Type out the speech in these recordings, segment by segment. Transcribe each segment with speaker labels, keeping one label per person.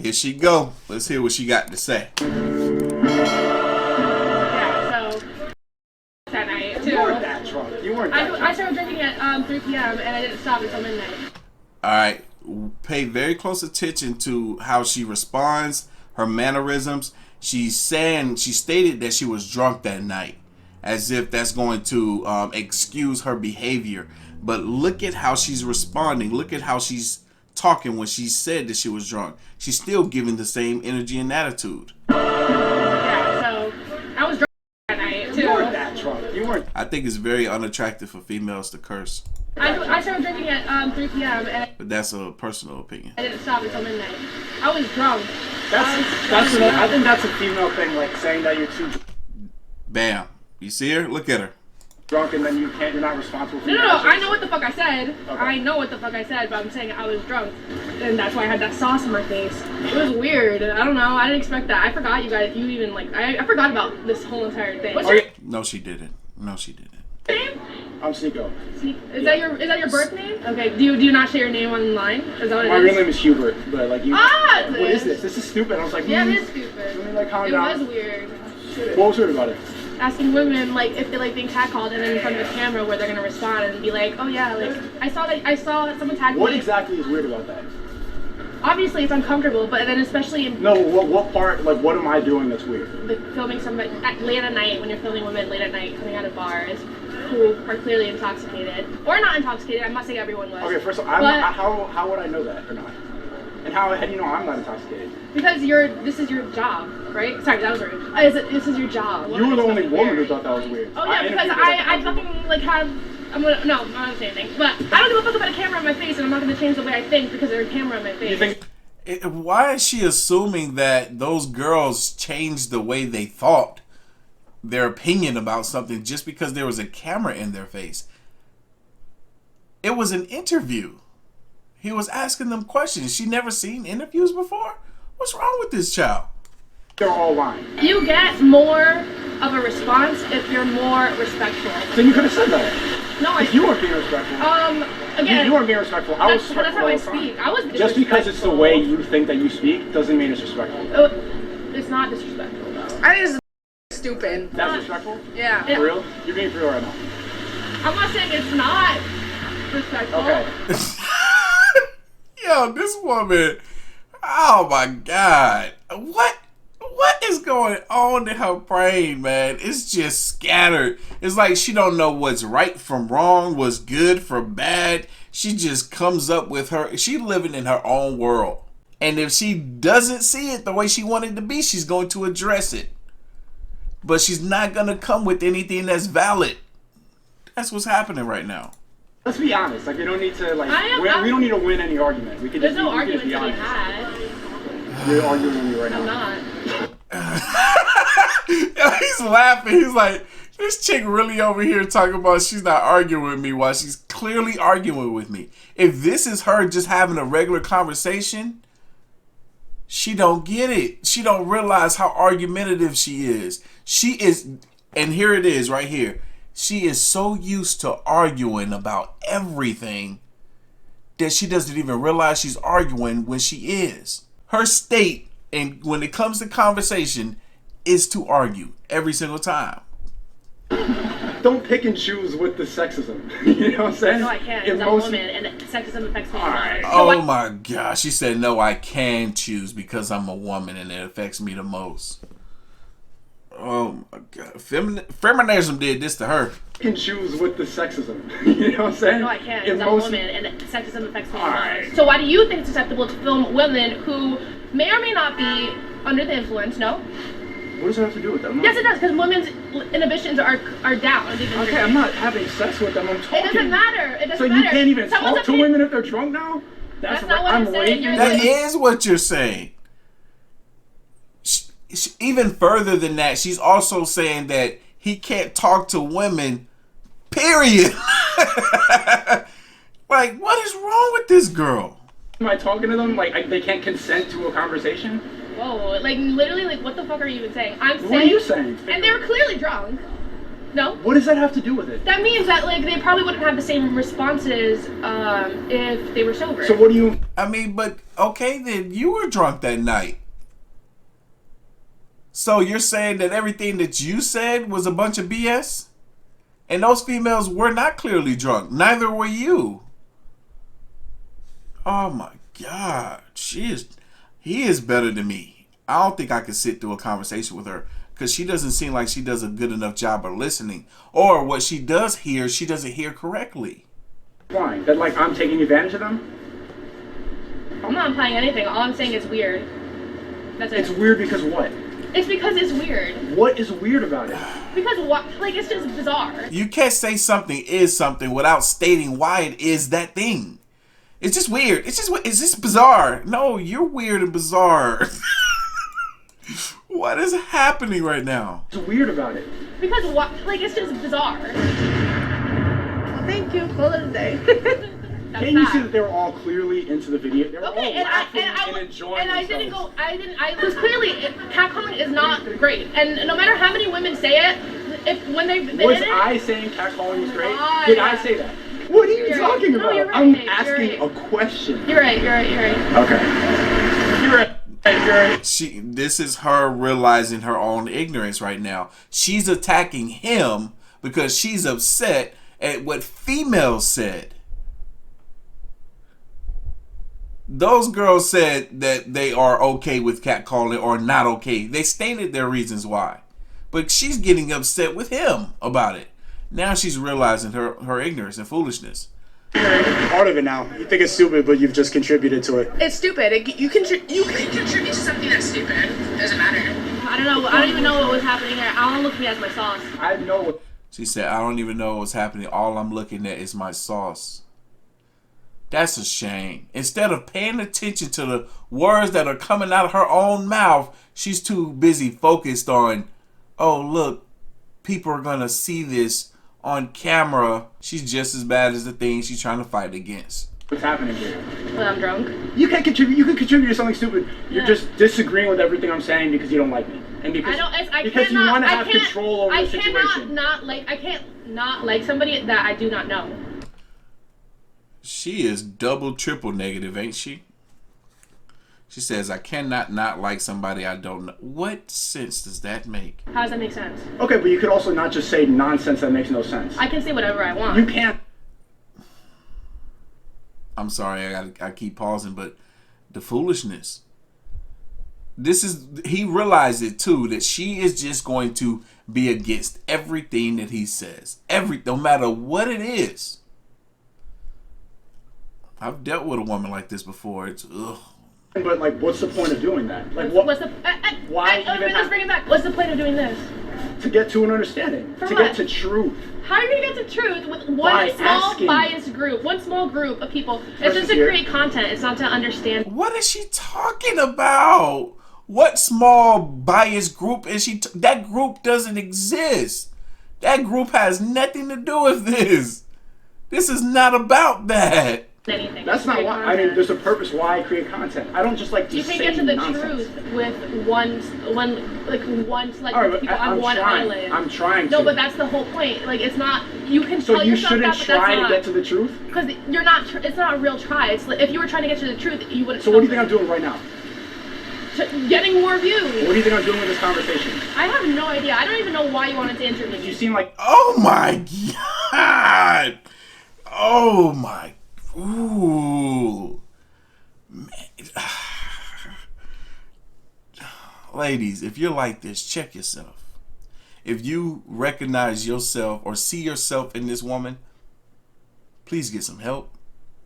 Speaker 1: Here she go. Let's hear what she got to say.
Speaker 2: Yeah, so that night too.
Speaker 3: You weren't that drunk. You weren't that drunk.
Speaker 2: I started drinking at 3 p.m. and I didn't stop until midnight.
Speaker 1: All right. Pay very close attention to how she responds, her mannerisms. She stated that she was drunk that night, as if that's going to excuse her behavior. But look at how she's responding. Look at how she's talking when she said that she was drunk. She's still giving the same energy and attitude.
Speaker 2: Yeah, so I was drunk that night too.
Speaker 3: You weren't that drunk. You weren't.
Speaker 1: I think it's very unattractive for females to curse.
Speaker 2: I started drinking at 3 p.m. and
Speaker 1: But that's a personal opinion.
Speaker 2: I didn't stop until midnight. I was drunk.
Speaker 3: I think that's a female thing, like saying that you're too
Speaker 1: Bam. You see her? Look at her.
Speaker 3: drunk and then you're not responsible for
Speaker 2: No,
Speaker 3: your actions.
Speaker 2: I know what the fuck I said.
Speaker 3: Okay.
Speaker 2: I know what the fuck I said, but I'm saying I was drunk. And that's why I had that sauce in my face. It was weird. I don't know. I didn't expect that. I forgot you guys. You even, like, I forgot about this whole entire thing. What's your
Speaker 1: No, she didn't. No, she didn't.
Speaker 2: name?
Speaker 3: I'm Seiko.
Speaker 2: Is that your birth name? Okay. Do you not share your name online? Is that what
Speaker 3: My
Speaker 2: it
Speaker 3: real
Speaker 2: is?
Speaker 3: name is Hubert, but like you.
Speaker 2: Ah,
Speaker 3: what is this? This is stupid. I was like,
Speaker 2: Yeah, it is stupid.
Speaker 3: Let me like calm
Speaker 2: It
Speaker 3: down.
Speaker 2: was weird.
Speaker 3: What was weird about it?
Speaker 2: Asking women like if they like being catcalled and then in front of the camera where they're gonna respond and be like, oh yeah, like I saw someone tag
Speaker 3: What
Speaker 2: me.
Speaker 3: exactly is weird about that?
Speaker 2: Obviously it's uncomfortable, but then especially in
Speaker 3: No, what part? Like, what am I doing that's weird?
Speaker 2: like filming somebody late at night when you're filming women late at night coming out of bars who are clearly intoxicated or not intoxicated. I'm not saying everyone was.
Speaker 3: Okay, first of all, how would I know that or not? And how do you know I'm not intoxicated?
Speaker 2: Because this is your job, right? Sorry, that was rude. This is your job.
Speaker 3: You were the only woman who
Speaker 2: weird.
Speaker 3: thought that was weird.
Speaker 2: Oh yeah, because I fucking like have. I'm not gonna say anything, but I don't give a fuck about a camera in my face, and I'm not gonna change the way I think because there's a camera in my face.
Speaker 3: You think?
Speaker 1: Why is she assuming that those girls changed the way they thought, their opinion about something, just because there was a camera in their face? It was an interview. He was asking them questions. She never seen interviews before? What's wrong with this child?
Speaker 3: They're all lying.
Speaker 2: You get more of a response if you're more respectful.
Speaker 3: Then you could have said that.
Speaker 2: No,
Speaker 3: If you weren't being respectful.
Speaker 2: Again,
Speaker 3: you weren't being respectful. I was
Speaker 2: that's
Speaker 3: respectful.
Speaker 2: how I
Speaker 3: all the time.
Speaker 2: speak. I was
Speaker 3: Just because it's the way you think that you speak doesn't mean it's respectful.
Speaker 2: It's not disrespectful though.
Speaker 4: I think this is stupid.
Speaker 3: That's respectful?
Speaker 4: Yeah.
Speaker 3: For real? You're being for real right now.
Speaker 2: I'm not saying it's not respectful.
Speaker 3: Okay.
Speaker 1: Yo, this woman, oh my God. What is going on in her brain, man? It's just scattered. It's like she don't know what's right from wrong, what's good from bad. She just comes up with she living in her own world. And if she doesn't see it the way she wanted to be, she's going to address it. But she's not going to come with anything that's valid. That's what's happening right now.
Speaker 3: Let's be honest. Like, we don't need to, like,
Speaker 2: I'm
Speaker 3: we don't need to win any argument. We could
Speaker 2: There's
Speaker 3: just
Speaker 2: no
Speaker 3: be
Speaker 2: argument to be
Speaker 3: honest.
Speaker 2: had.
Speaker 3: You're arguing with me right
Speaker 2: I'm
Speaker 3: now.
Speaker 2: not.
Speaker 1: He's laughing. He's like, this chick really over here talking about she's not arguing with me while she's clearly arguing with me. If this is her just having a regular conversation, she don't get it. She don't realize how argumentative she is. She is, and here it is right here. She is so used to arguing about everything that she doesn't even realize she's arguing when she is. Her state, and when it comes to conversation, is to argue every single time.
Speaker 3: Don't pick and choose with the sexism. You know what I'm saying?
Speaker 2: No, I can't.
Speaker 3: In
Speaker 2: I'm a
Speaker 3: most-
Speaker 2: woman, and sexism affects me.
Speaker 3: Alright.
Speaker 1: Oh my gosh, she said, no, I can choose because I'm a woman and it affects me the most. Oh my God. Feminism did this to her.
Speaker 3: Pick and choose with the sexism. You know what I'm saying?
Speaker 2: No, I can't.
Speaker 3: In
Speaker 2: I'm a
Speaker 3: most-
Speaker 2: woman, and sexism affects me.
Speaker 3: Alright.
Speaker 2: So why do you think it's acceptable to film women who may or may not be under the influence? No.
Speaker 3: What does that have to do with them?
Speaker 2: Yes, it does, because women's inhibitions are down.
Speaker 3: Okay, I'm not having sex with them. I'm talking.
Speaker 2: It doesn't matter. It doesn't
Speaker 3: So
Speaker 2: matter.
Speaker 3: you can't even
Speaker 2: Someone's
Speaker 3: talk to
Speaker 2: opinion-
Speaker 3: women if they're drunk now?
Speaker 2: That's not what I'm saying. You're
Speaker 1: That
Speaker 2: like-
Speaker 1: is what you're saying. Even further than that, she's also saying that he can't talk to women, period. Like, what is wrong with this girl?
Speaker 3: Am I talking to them like they can't consent to a conversation?
Speaker 2: Whoa, like literally, like what the fuck are you even saying? I'm saying.
Speaker 3: What are you saying?
Speaker 2: And they were clearly drunk. No.
Speaker 3: What does that have to do with it?
Speaker 2: That means that like they probably wouldn't have the same responses if they were sober.
Speaker 3: So what do you...
Speaker 1: I mean, but okay, then you were drunk that night. So you're saying that everything that you said was a bunch of BS? And those females were not clearly drunk. Neither were you. Oh my God. He is better than me. I don't think I could sit through a conversation with her because she doesn't seem like she does a good enough job of listening. Or what she does hear, she doesn't hear correctly.
Speaker 3: Implying that like I'm taking advantage of them?
Speaker 2: I'm not implying anything. All I'm saying is weird. That's it.
Speaker 3: It's weird because what?
Speaker 2: It's because it's weird.
Speaker 3: What is weird about it?
Speaker 2: Because what? Like, it's just bizarre.
Speaker 1: You can't say something is something without stating why it is that thing. It's just weird. It's just bizarre. No, you're weird and bizarre. What is happening right now?
Speaker 3: What's weird about it?
Speaker 2: Because what? Like, it's just bizarre.
Speaker 4: Well, thank you. Call it a day.
Speaker 2: That's
Speaker 3: Can't you
Speaker 2: that.
Speaker 3: see that they were all clearly into the video? They were all
Speaker 2: Okay,
Speaker 3: laughing and enjoying
Speaker 2: I
Speaker 3: themselves.
Speaker 2: was clearly, catcalling is not great. And no matter how many women say it, when they
Speaker 3: Was
Speaker 2: did it,
Speaker 3: I saying catcalling was great?
Speaker 2: Oh,
Speaker 3: Did
Speaker 2: yeah.
Speaker 3: I say that? What are you
Speaker 2: You're
Speaker 3: talking
Speaker 2: right. No,
Speaker 3: about?
Speaker 2: you're right,
Speaker 3: I'm
Speaker 2: Nate. You're
Speaker 3: asking
Speaker 2: right.
Speaker 3: a question.
Speaker 2: You're right.
Speaker 3: Okay. You're right.
Speaker 1: This is her realizing her own ignorance right now. She's attacking him because she's upset at what females said. Those girls said that they are okay with catcalling or not okay. They stated their reasons why. But she's getting upset with him about it. Now she's realizing her ignorance and foolishness.
Speaker 5: Part of it now. You think it's stupid, but you've just contributed to it.
Speaker 4: It's stupid. You can contribute to something that's stupid. Doesn't matter.
Speaker 2: I don't know. I don't even know what was happening there. All I'm looking at is my sauce.
Speaker 3: I know.
Speaker 1: She said, I don't even know what's happening. All I'm looking at is my sauce. That's a shame. Instead of paying attention to the words that are coming out of her own mouth, she's too busy focused on, oh, look, people are going to see this on camera. She's just as bad as the thing she's trying to fight against.
Speaker 3: What's happening here?
Speaker 2: When I'm drunk.
Speaker 3: You can't contribute. You can contribute to something stupid. You're just disagreeing with everything I'm saying because you don't like me, and because you want to have control over the situation.
Speaker 2: I can't not like somebody that I do not know.
Speaker 1: She is double, triple negative, ain't she? She says, I cannot not like somebody I don't know. What sense does that make?
Speaker 2: How does that make sense?
Speaker 3: Okay, but you could also not just say nonsense that makes no sense.
Speaker 2: I can say whatever I want.
Speaker 3: You can't.
Speaker 1: I'm sorry, I keep pausing, but the foolishness. He realized it too, that she is just going to be against everything that he says. No matter what it is. I've dealt with a woman like this before. It's ugh.
Speaker 3: But like, what's the point of doing that? Like,
Speaker 2: What's the?
Speaker 3: Let's
Speaker 2: bring it back. What's the point of doing this?
Speaker 3: To get to an understanding.
Speaker 2: For
Speaker 3: to
Speaker 2: what?
Speaker 3: get to truth.
Speaker 2: How are you gonna get to truth with
Speaker 3: By
Speaker 2: one small
Speaker 3: asking.
Speaker 2: biased group, one small group of people? It's
Speaker 3: Versus
Speaker 2: just to
Speaker 3: here.
Speaker 2: create content. It's not to understand.
Speaker 1: What is she talking about? What small biased group is she? That group doesn't exist. That group has nothing to do with this. This is not about that.
Speaker 2: Anything.
Speaker 3: That's not why. I mean, there's a purpose why I create content. I don't just like to
Speaker 2: You
Speaker 3: say
Speaker 2: can get to the
Speaker 3: nonsense.
Speaker 2: truth with one select
Speaker 3: All right,
Speaker 2: people
Speaker 3: I'm
Speaker 2: on one
Speaker 3: trying.
Speaker 2: island.
Speaker 3: I'm trying to.
Speaker 2: No, but that's the whole point. Like, it's not. You can
Speaker 3: So
Speaker 2: tell
Speaker 3: you
Speaker 2: yourself
Speaker 3: shouldn't
Speaker 2: that, but
Speaker 3: try
Speaker 2: that's
Speaker 3: to
Speaker 2: not,
Speaker 3: get to the truth?
Speaker 2: because you're not. It's not a real try. It's like, if you were trying to get to the truth, you wouldn't.
Speaker 3: So what do you think I'm doing right now?
Speaker 2: Getting more views.
Speaker 3: What do you think I'm doing with this conversation?
Speaker 2: I have no idea. I don't even know why you wanted to interview me.
Speaker 3: You seem like
Speaker 1: Oh my God. Oh my. Ooh. Man. Ladies, if you're like this, check yourself. If you recognize yourself or see yourself in this woman, please get some help.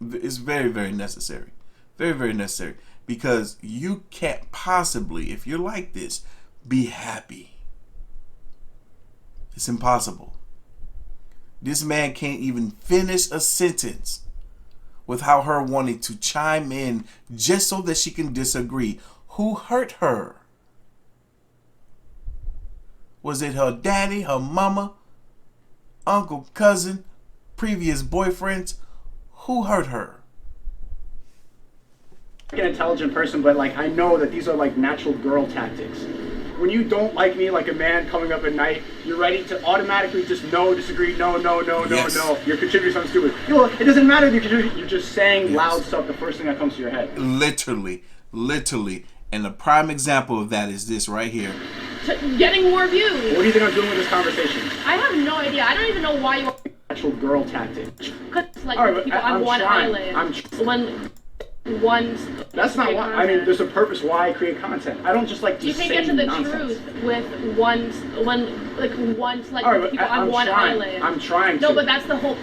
Speaker 1: It's very, very necessary. Very, very necessary. Because you can't possibly, if you're like this, be happy. It's impossible. This man can't even finish a sentence without her wanting to chime in just so that she can disagree. Who hurt her? Was it her daddy, her mama, uncle, cousin, previous boyfriends? Who hurt her?
Speaker 3: an intelligent person, but like I know that these are like natural girl tactics. when you don't like me like a man coming up at night, you're ready to automatically just no, disagree, no, no, no, no,
Speaker 1: Yes.
Speaker 3: no. You're contributing something stupid. You know, it doesn't matter if you're contributing. You're just saying loud stuff. The first thing that comes to your head.
Speaker 1: Literally. And the prime example of that is this right here.
Speaker 2: Getting more views.
Speaker 3: What do you think I'm doing with this conversation?
Speaker 2: I have no idea. I don't even know why you.
Speaker 3: Actual girl tactic.
Speaker 2: Cause like
Speaker 3: All right,
Speaker 2: people
Speaker 3: I'm
Speaker 2: on one
Speaker 3: trying.
Speaker 2: island. One.
Speaker 3: That's not why. I mean, there's a purpose why I create content. I don't just like to
Speaker 2: you
Speaker 3: say
Speaker 2: can get to the
Speaker 3: nonsense.
Speaker 2: truth with one
Speaker 3: All right,
Speaker 2: people on one island.
Speaker 3: I'm trying to.
Speaker 2: No, but that's the whole.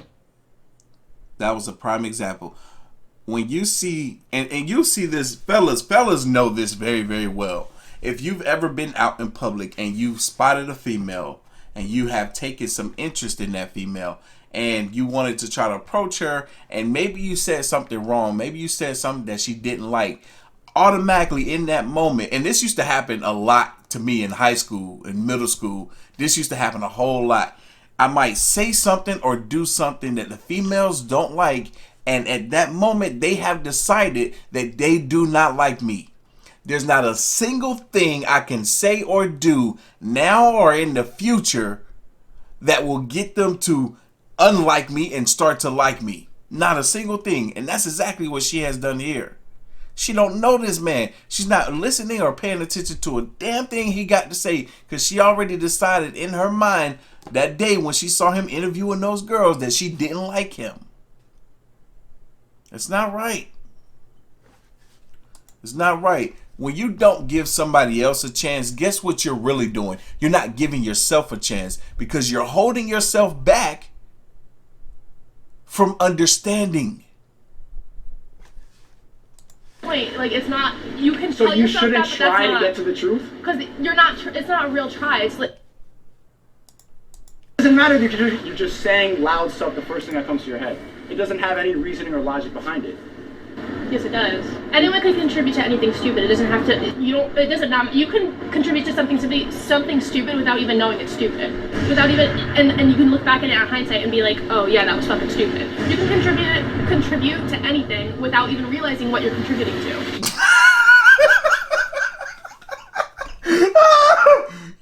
Speaker 1: That was a prime example. When you see, and you see this, fellas know this very, very well. If you've ever been out in public and you've spotted a female and you have taken some interest in that female and you wanted to try to approach her and maybe you said something wrong, maybe you said something that she didn't like, automatically in that moment, and this used to happen a lot to me in high school, in middle school, this used to happen a whole lot. I might say something or do something that the females don't like, and at that moment they have decided that they do not like me. There's not a single thing I can say or do now or in the future that will get them to unlike me and start to like me. Not a single thing. And that's exactly what she has done here. She don't know this man. She's not listening or paying attention to a damn thing he got to say, because she already decided in her mind that day when she saw him interviewing those girls that she didn't like him. It's not right. It's not right. When you don't give somebody else a chance, guess what you're really doing? You're not giving yourself a chance, because you're holding yourself back from understanding.
Speaker 2: Point, like it's not. You can.
Speaker 3: So
Speaker 2: tell
Speaker 3: you
Speaker 2: yourself
Speaker 3: shouldn't
Speaker 2: that,
Speaker 3: try to get to the truth?
Speaker 2: Because you're not. It's not a real try. It's like.
Speaker 3: It doesn't matter if you're just saying loud stuff the first thing that comes to your head. It doesn't have any reasoning or logic behind it.
Speaker 2: Yes, it does. Anyone can contribute to anything stupid. It doesn't have to. You don't. It doesn't matter. You can contribute to something stupid without even knowing it's stupid. Without even, and you can look back at it in hindsight and be like, oh yeah, that was fucking stupid. You can contribute to anything without even realizing what you're contributing to.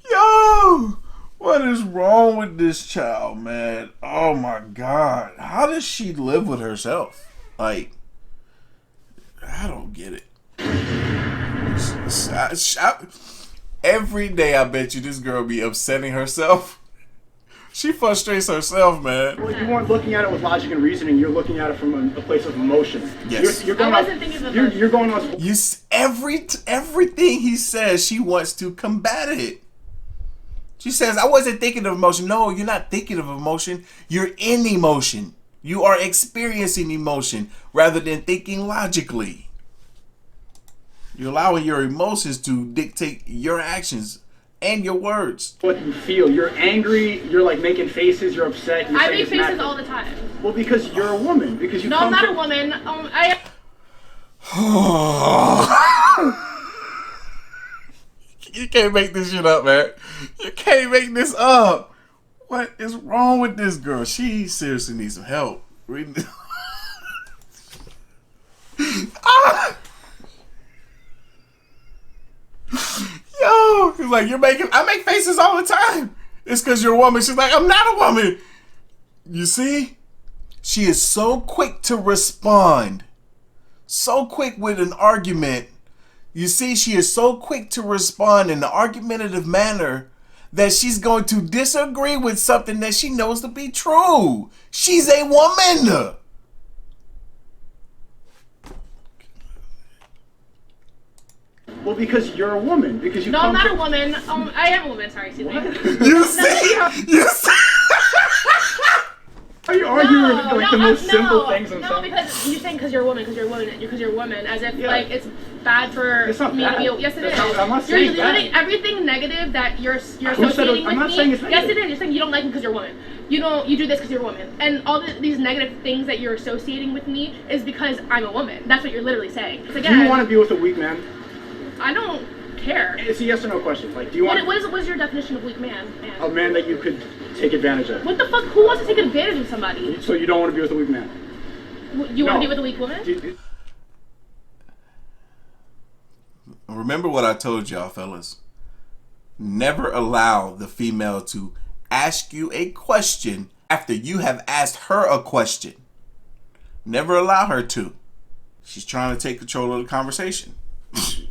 Speaker 1: Yo, what is wrong with this child, man? Oh my God, how does she live with herself? Like, I don't get it. Every day I bet you this girl be upsetting herself. She frustrates herself, man.
Speaker 3: Well, you weren't looking at it with logic and reasoning. You're looking at it from a place of emotion.
Speaker 1: Yes.
Speaker 3: You're going
Speaker 2: I wasn't thinking of emotion.
Speaker 3: You're going on.
Speaker 1: Everything he says, she wants to combat it. She says, I wasn't thinking of emotion. No, you're not thinking of emotion. You're in emotion. You are experiencing emotion rather than thinking logically. You're allowing your emotions to dictate your actions and your words.
Speaker 3: What you feel. You're angry. You're like making faces. You're upset.
Speaker 2: I make faces all the time.
Speaker 3: Well, because you're a woman. Because you.
Speaker 2: No, I'm not a woman.
Speaker 1: You can't make this shit up, man. You can't make this up. What is wrong with this girl? She seriously needs some help. Reading this. Yo, he's like, I make faces all the time. It's because you're a woman. She's like, I'm not a woman. You see? She is so quick to respond. So quick with an argument. You see, she is so quick to respond in an argumentative manner that she's going to disagree with something that she knows to be true. She's a woman.
Speaker 3: Well, because you're a woman. Because you.
Speaker 2: No, I'm not a woman. I am a woman. Sorry, excuse me.
Speaker 1: You see? You see?
Speaker 3: Are you arguing the most simple things?
Speaker 2: No, because you're saying because you're a woman, because you're a woman, as if like it's bad for me to be. Yes, it is.
Speaker 3: I'm not saying
Speaker 2: you're literally everything negative that you're associating with me. Yes, it is. You're saying you don't like me because you're a woman. You do this because you're a woman, and all these negative things that you're associating with me is because I'm a woman. That's what you're literally saying.
Speaker 3: Do you want to be with a weak man?
Speaker 2: I don't care.
Speaker 3: It's a yes or no question. Like, do you want?
Speaker 2: What is your definition of weak man?
Speaker 3: A man that you could take advantage of.
Speaker 2: What the fuck? Who wants to take advantage of somebody?
Speaker 3: So you don't want to be with a weak man?
Speaker 2: You want to be with a weak woman?
Speaker 1: Remember what I told y'all, fellas. Never allow the female to ask you a question after you have asked her a question. Never allow her to. She's trying to take control of the conversation.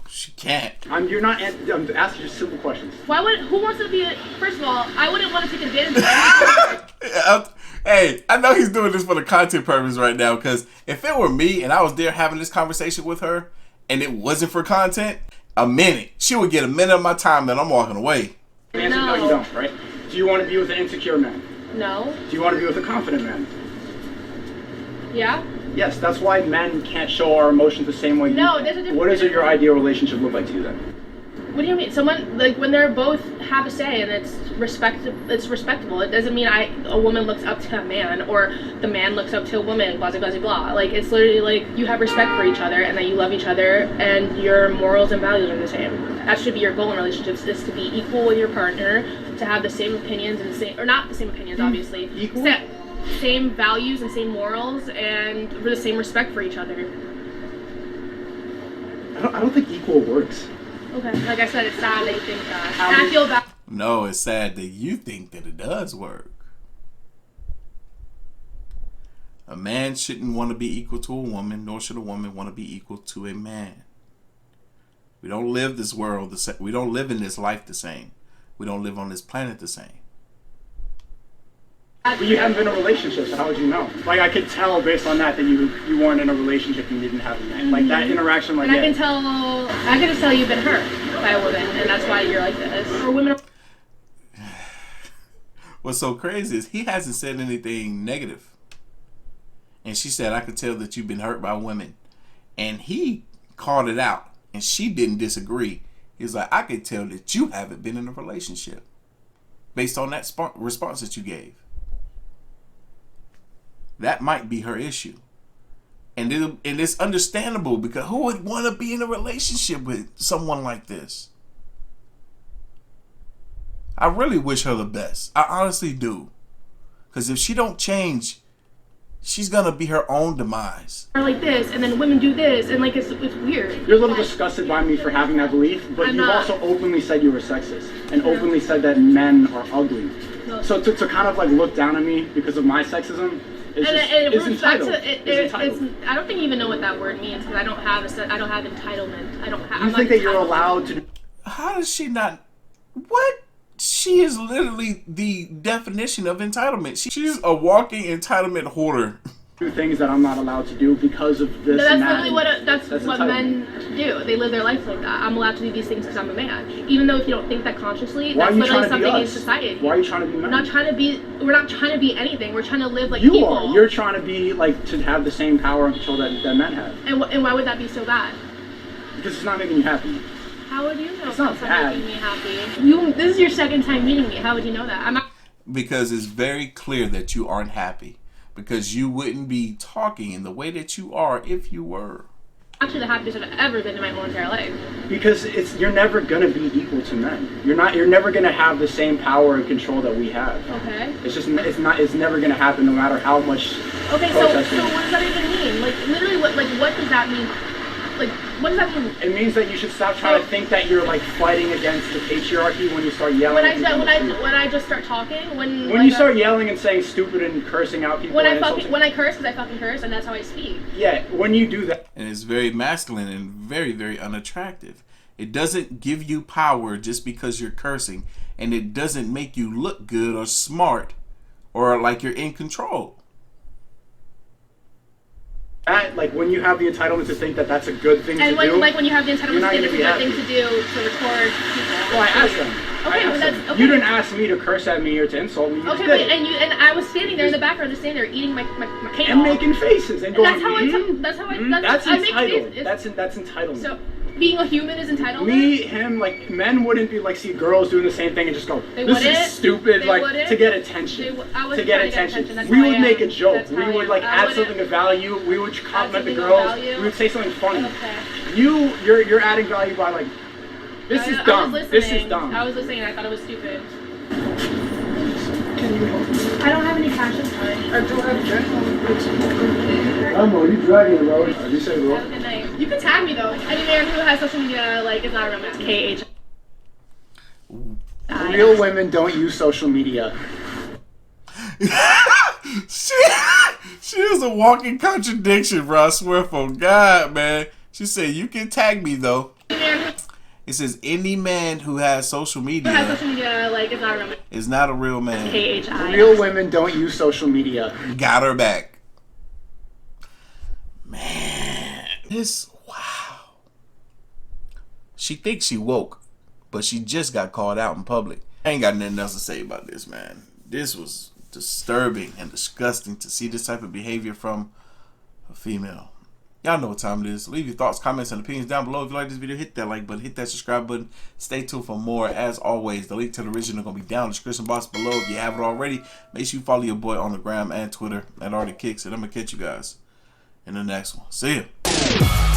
Speaker 1: She can't.
Speaker 3: You're not. I'm asking just simple questions.
Speaker 2: Who wants to be first of all, I wouldn't want to take advantage of that.
Speaker 1: Hey, I know he's doing this for the content purpose right now, because if it were me and I was there having this conversation with her and it wasn't for content, she would get a minute of my time and I'm walking away.
Speaker 3: No, you don't, right? Do you want to be with an insecure man?
Speaker 2: No.
Speaker 3: Do you want to be with a confident man?
Speaker 2: Yeah.
Speaker 3: Yes, that's why men can't show our emotions the same way.
Speaker 2: No, there's a difference.
Speaker 3: What does your ideal relationship look like to you then?
Speaker 2: What do you mean? Someone, like, when they're both have a say and it's respectable. It doesn't mean a woman looks up to a man or the man looks up to a woman, blah, blah, blah, blah. Like, it's literally like you have respect for each other and that you love each other and your morals and values are the same. That should be your goal in relationships, is to be equal with your partner, to have the same opinions and or not the same opinions, obviously.
Speaker 3: Equal?
Speaker 2: Same values and same morals and for the same respect for each other.
Speaker 3: I don't think equal works.
Speaker 2: Okay, like I said, it's sad that you think that. And I feel bad.
Speaker 1: No, it's sad that you think that it does work. A man shouldn't want to be equal to a woman, nor should a woman want to be equal to a man. We don't live this world the same. We don't live in this life the same. We don't live on this planet the same.
Speaker 3: But you haven't been in a relationship, so how would you know? Like, I could tell based on that you weren't in a relationship, you didn't have a man. Like, that interaction, like,
Speaker 2: and I can just tell you've been hurt by a woman, and that's why you're like this. Or women.
Speaker 1: What's so crazy is he hasn't said anything negative. And she said, I could tell that you've been hurt by women. And he called it out, and she didn't disagree. He's like, I could tell that you haven't been in a relationship based on that response that you gave. That might be her issue. And it's understandable, because who would want to be in a relationship with someone like this? I really wish her the best. I honestly do. Because if she don't change, she's going to be her own demise.
Speaker 2: Or like this, and then women do this, and like it's weird.
Speaker 3: You're a little disgusted by me for having that belief, but you've also openly said you were sexist, and openly said that men are ugly. No. So to kind of like look down at me because of my sexism, it's entitled.
Speaker 2: I don't think you even know what that word means, because I don't have entitlement.
Speaker 3: You think that you're allowed to?
Speaker 1: How does she not? What? She is literally the definition of entitlement. She's a walking entitlement hoarder.
Speaker 3: Do things that I'm not allowed to do because of this.
Speaker 2: That's literally what men do. They live their life like that. I'm allowed to do these things because I'm a man. Even though if you don't think that consciously, that's literally something in society.
Speaker 3: Why are you trying to be men?
Speaker 2: We're not trying to be anything. We're trying to live like
Speaker 3: people.
Speaker 2: You are.
Speaker 3: You're trying to be like, to have the same power and control that men have.
Speaker 2: And why would that be so bad?
Speaker 3: Because it's not making you happy.
Speaker 2: How would you know
Speaker 3: it's not
Speaker 2: making me happy? This is your second time meeting me. How would you know that?
Speaker 1: Because it's very clear that you aren't happy. Because you wouldn't be talking in the way that you are if you were.
Speaker 2: Actually, the happiest I've ever been in my whole entire life.
Speaker 3: Because you're never gonna be equal to men. You're never gonna have the same power and control that we have.
Speaker 2: Okay.
Speaker 3: It's never gonna happen, no matter how much.
Speaker 2: Okay, so what does that even mean? Like, literally, what does that mean? Like, what does that mean?
Speaker 3: It means that you should stop trying to think that you're like fighting against the patriarchy when you start yelling.
Speaker 2: When I just start talking, when
Speaker 3: you start yelling and saying stupid and cursing out people.
Speaker 2: When I curse, because I fucking curse, and that's how I speak.
Speaker 3: Yeah, when you do that.
Speaker 1: And it's very masculine and very, very unattractive. It doesn't give you power just because you're cursing, and it doesn't make you look good or smart or like you're in control.
Speaker 3: Like when you have the entitlement to think that that's a good thing to do.
Speaker 2: And like when you have the entitlement to think it's a good thing to do to record people.
Speaker 3: Well, I asked them.
Speaker 2: Okay,
Speaker 3: You didn't ask me to curse at me or to insult me.
Speaker 2: Okay, but and I was standing there in the background, just standing there eating my cake.
Speaker 3: And making faces and going.
Speaker 2: That's entitled.
Speaker 3: That's entitlement.
Speaker 2: So being a human is entitled.
Speaker 3: Like men wouldn't be like see girls doing the same thing and just go, this is stupid, like to get attention. To get attention. We would make a joke. We would like add something of value. We would compliment the girls. We would say something funny.
Speaker 2: Okay.
Speaker 3: You're adding value by like, this is dumb. This is dumb.
Speaker 2: I was listening and I thought it was stupid. I don't have any cash this time.
Speaker 5: I don't have cash. I'm you dragging it, bro. You say, bro.
Speaker 2: Have a good night. You can tag me though. Any man who has social media is not a real man. KH.
Speaker 3: Real women don't use social media.
Speaker 1: She is a walking contradiction, bro. I swear for God, man. She said, you can tag me, though. It says, any man who has social media...
Speaker 2: like, is not a real man.
Speaker 1: Is not a real man.
Speaker 2: K-H-I.
Speaker 3: Real women don't use social media.
Speaker 1: Got her back. Man. Wow. She thinks she woke, but she just got called out in public. I ain't got nothing else to say about this, man. This was disturbing and disgusting to see this type of behavior from a female. Y'all know what time it is. Leave your thoughts, comments, and opinions down below. If you like this video, hit that like button, hit that subscribe button. Stay tuned for more. As always, the link to the original is going to be down in the description box below. If you haven't already, make sure you follow your boy on the gram and Twitter at Artofkickz. And I'm going to catch you guys in the next one. See ya.